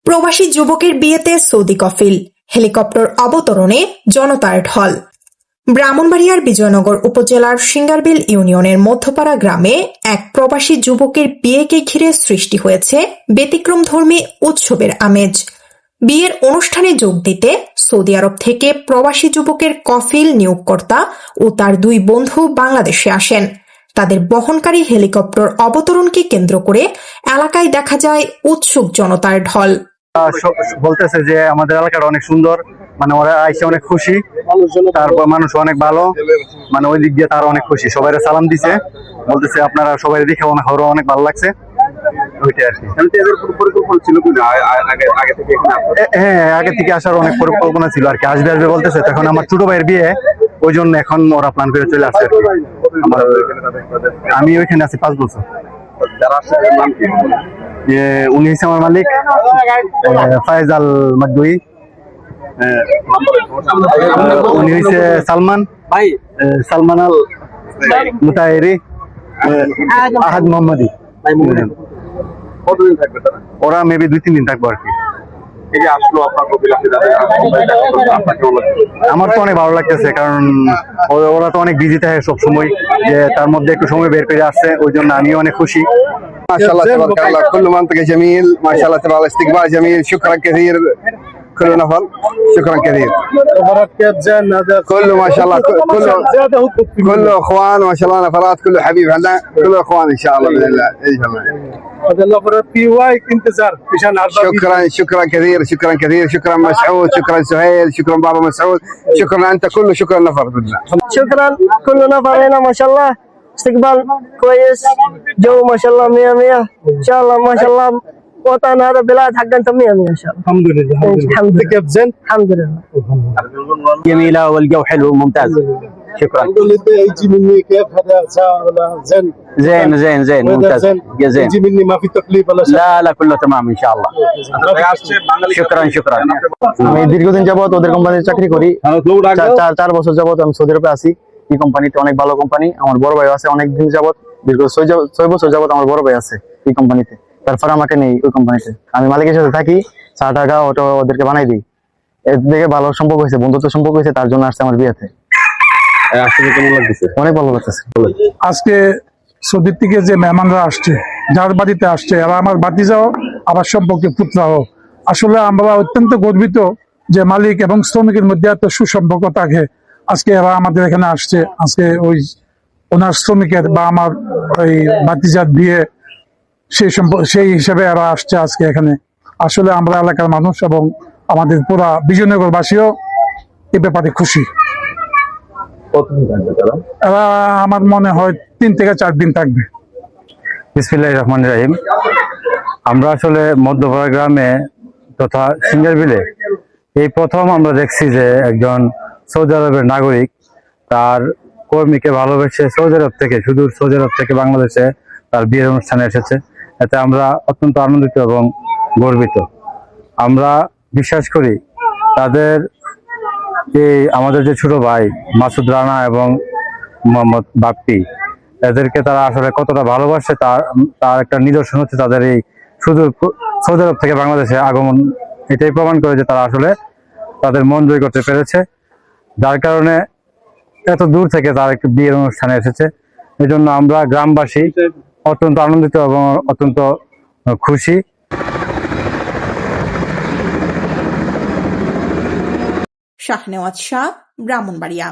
প্রবাসী যুবকের বিয়েতে সৌদি কফিল, হেলিকপ্টার অবতরণে জনতার ঢল। ব্রাহ্মণবাড়িয়ার বিজয়নগর উপজেলার সিঙ্গারবিল ইউনিয়নের মধ্যপাড়া গ্রামে এক প্রবাসী যুবকের বিয়েকে ঘিরে সৃষ্টি হয়েছে ব্যতিক্রমধর্মী উৎসবের আমেজ। বিয়ের অনুষ্ঠানে যোগ দিতে সৌদি আরব থেকে প্রবাসী যুবকের কফিল নিয়োগকর্তা ও তার দুই বন্ধু বাংলাদেশে আসেন। তাদের বহনকারী হেলিকপ্টার অবতরণকে কেন্দ্র করে এলাকায় দেখা যায় উৎসুক জনতার ঢল। বলতেছে যে আমাদের এলাকাটা অনেক সুন্দর, মানে ওরা আইসে অনেক খুশি, তারপর মানুষ অনেক ভালো, মানে ওই দিক দিয়ে তারা অনেক খুশি, সবাই সালাম দিছে, বলতেছে আপনারা সবাই দেখে অনেক ভালো লাগছে। হ্যাঁ, আগে থেকে আসার অনেক পরিকল্পনা ছিল আর কি, আসবে বলতেছে। তখন আমার ছোট ভাইয়ের বিয়ে, ওই জন্য এখন ওরা প্ল্যান করে চলে আসছে। আমি ওইখানে আছি 5 বছর। উনি হচ্ছে আমার মালিক ফায়জাল মাকদুই, উনি হচ্ছে সালমান আল মুতাহেরি, আহাদ মোহাম্মদী। ওরা মেবি 2-3 দিন থাকবো আর কি। আমার তো অনেক ভালো লাগতেছে, কারণ ওরা তো অনেক বিজি থাকে সব সময়, যে তার মধ্যে একটু সময় বের করে আসছে, ওই জন্য আমিও অনেক খুশি। ما شاء الله تبارك الله، كل منطقة جميل، ما شاء الله تبارك الله، استقبال جميل، شكرا كثير كل نفر، شكرا كثير. كله ما شاء الله كله اخوان ما شاء الله، نفرات كله حبيب عندنا، كله اخوان ان شاء الله باذن الله. هذا النفرات في وايد انتظار مشان شكرا كثير، شكرا كثير، شكرا مسعود، شكرا سهيل، شكرا بابا مسعود، شكرا انت كله، شكرا نفر بدنا. شكرا كل نفر هنا ما شاء الله، استقبال كويس، جو ما شاء الله 100 ان شاء الله، ما شاء الله وطن هذا بلاد حق انت 100 ان شاء الله. الحمد لله. الحمد لله. كيف زين؟ الحمد لله. جميلة والجو حلو ممتاز. شكرا. اللي يجي مني كيف هذا ولا زين؟ زين ممتاز. زين يجي مني ما في تكليف ولا شيء؟ لا كله تمام ان شاء الله. شكرا. আমি দীর্ঘদিন যাবত ওদের কোম্পানিতে চাকরি করি। 4 বছর যাবত আমি সৌদি আরবে আছি। এই কোম্পানিতে অনেক ভালো কোম্পানি। আমার বড় ভাই আছে অনেক দিন যাবত, দীর্ঘ 6 বছর যাবত আমার বড় ভাই আছে এই কোম্পানিতে। তারপর আমাকে নেই ওই কোম্পানিতে, আমি মালিকের সাথে থাকি, চা টাকা ওদেরকে বানাই দিই। এর থেকে ভালো সম্পর্ক হয়েছে, বন্ধুত্ব সম্পর্ক হয়েছে, তার জন্য আসছে আমার বিয়েতে। আসলে কেমন লাগতেছে? অনেক ভালো লাগতেছে। আজকে সৌদির থেকে যে মেহমানরা আসছে, যার বাড়িতে আসছে, এরা আমার ভাতিজাও, আবার সম্পর্কে পুত্রাও। আসলে আমরা অত্যন্ত গর্বিত যে মালিক এবং শ্রমিকের মধ্যে এত সুসম্পর্ক থাকে। আজকে এরা আমাদের এখানে আসছে, আজকে ওই ওনার শ্রমিকের বা আমার ওই ভাতিজার বিয়ে, সেই হিসাবে এরা আসছে আজকে এখানে। আসলে আমরা এলাকার মানুষ এবং আমাদের পুরা বিজয়নগরবাসীও এ ব্যাপারে খুশি। এরা আমার মনে হয় 3 থেকে 4 দিন থাকবে। বিসমিল্লাহির রহমানির রহিম। আমরা আসলে মধ্যপাড়া গ্রামে তথা সিঙ্গারবিলে এই প্রথম আমরা দেখছি যে একজন সৌদি আরবের নাগরিক তার কর্মীকে ভালোবেসে সৌদি আরব থেকে, সুদূর সৌদি আরব থেকে বাংলাদেশে তার বিয়ের অনুষ্ঠানে এসেছে। এতে আমরা অত্যন্ত আনন্দিত এবং গর্বিত। আমরা বিশ্বাস করি তাদের আমাদের যে ছোট ভাই মাসুদ রানা এবং মোহাম্মদ বাপ্পি, এদেরকে তারা আসলে কতটা ভালোবাসে তার একটা নিদর্শন হচ্ছে তাদের এই সুদূর সৌদি আরব থেকে বাংলাদেশে আগমন। এটাই প্রমাণ করে যে তারা আসলে তাদের মন জয় করতে পেরেছে, যার কারণে এত দূর থেকে তার একটি বিয়ের অনুষ্ঠানে এসেছে। এই জন্য আমরা গ্রামবাসী অত্যন্ত আনন্দিত এবং অত্যন্ত খুশি। শাহনেওয়াজ শাহ, ব্রাহ্মণবাড়িয়া।